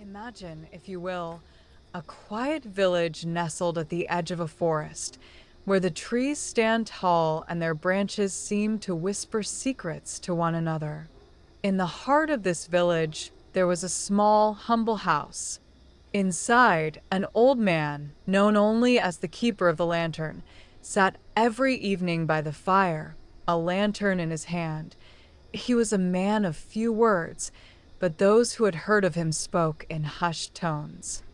Imagine, if you will, a quiet village nestled at the edge of a forest, where the trees stand tall and their branches seem to whisper secrets to one another. In the heart of this village, there was a small, humble house. Inside, an old man, known only as the keeper of the lantern, sat every evening by the fire, a lantern in his hand. He was a man of few words, but those who had heard of him spoke in hushed tones.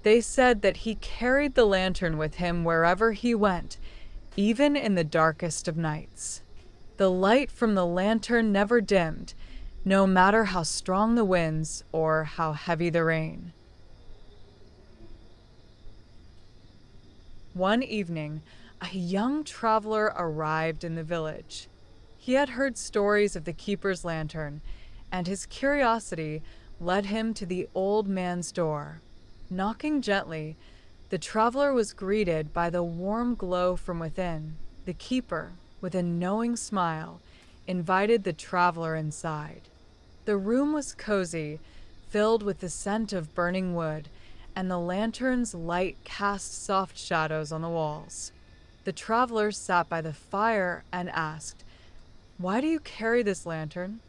They said that he carried the lantern with him wherever he went, even in the darkest of nights. The light from the lantern never dimmed, no matter how strong the winds or how heavy the rain. One evening, a young traveler arrived in the village. He had heard stories of the keeper's lantern, and his curiosity led him to the old man's door. Knocking gently, the traveler was greeted by the warm glow from within. The keeper, with a knowing smile, invited the traveler inside. The room was cozy, filled with the scent of burning wood, and the lantern's light cast soft shadows on the walls. The traveler sat by the fire and asked, "Why do you carry this lantern?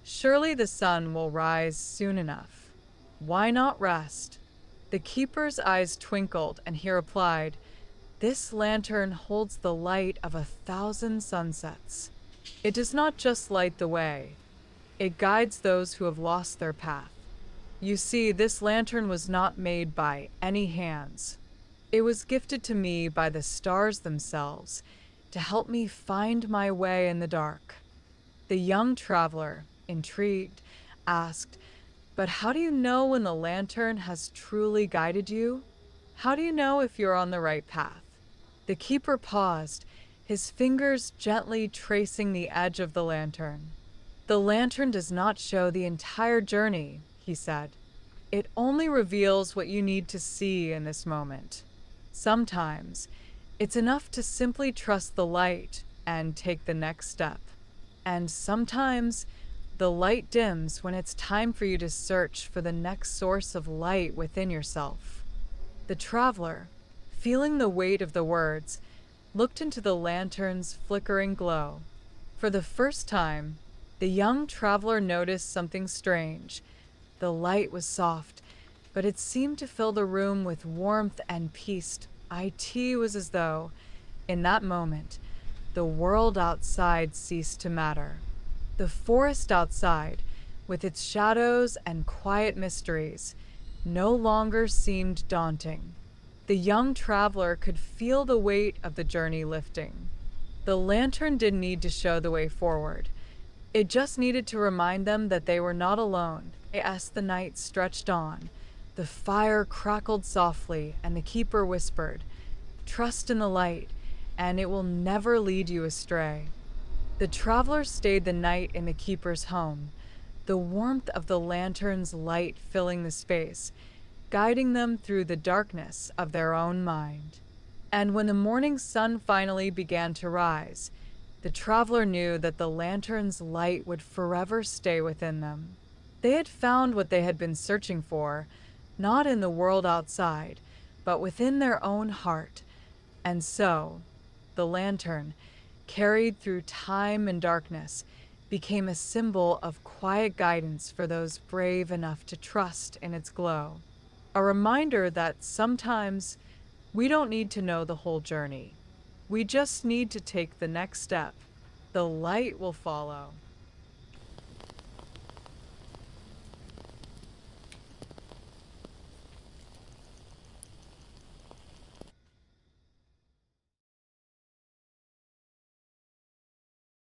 Surely the sun will rise soon enough. Why not rest?" The keeper's eyes twinkled, and he replied, "This lantern holds the light of 1,000 sunsets. It does not just light the way, it guides those who have lost their path. You see, this lantern was not made by any hands. It was gifted to me by the stars themselves to help me find my way in the dark." The young traveler, intrigued, asked, "But how do you know when the lantern has truly guided you? How do you know if you're on the right path?" The keeper paused, his fingers gently tracing the edge of the lantern. "The lantern does not show the entire journey," he said. "It only reveals what you need to see in this moment. Sometimes, it's enough to simply trust the light and take the next step. And sometimes, the light dims when it's time for you to search for the next source of light within yourself." The traveler, feeling the weight of the words, looked into the lantern's flickering glow. For the first time, the young traveler noticed something strange. The light was soft, but it seemed to fill the room with warmth and peace. It was as though, in that moment, the world outside ceased to matter. The forest outside, with its shadows and quiet mysteries, no longer seemed daunting. The young traveler could feel the weight of the journey lifting. The lantern didn't need to show the way forward. It just needed to remind them that they were not alone. As the night stretched on, the fire crackled softly, and the keeper whispered, "Trust in the light, and it will never lead you astray." The travelers stayed the night in the keeper's home, the warmth of the lantern's light filling the space, guiding them through the darkness of their own mind. And when the morning sun finally began to rise, the traveler knew that the lantern's light would forever stay within them. They had found what they had been searching for, not in the world outside, but within their own heart. And so, the lantern, carried through time and darkness, became a symbol of quiet guidance for those brave enough to trust in its glow. A reminder that sometimes we don't need to know the whole journey. We just need to take the next step. The light will follow.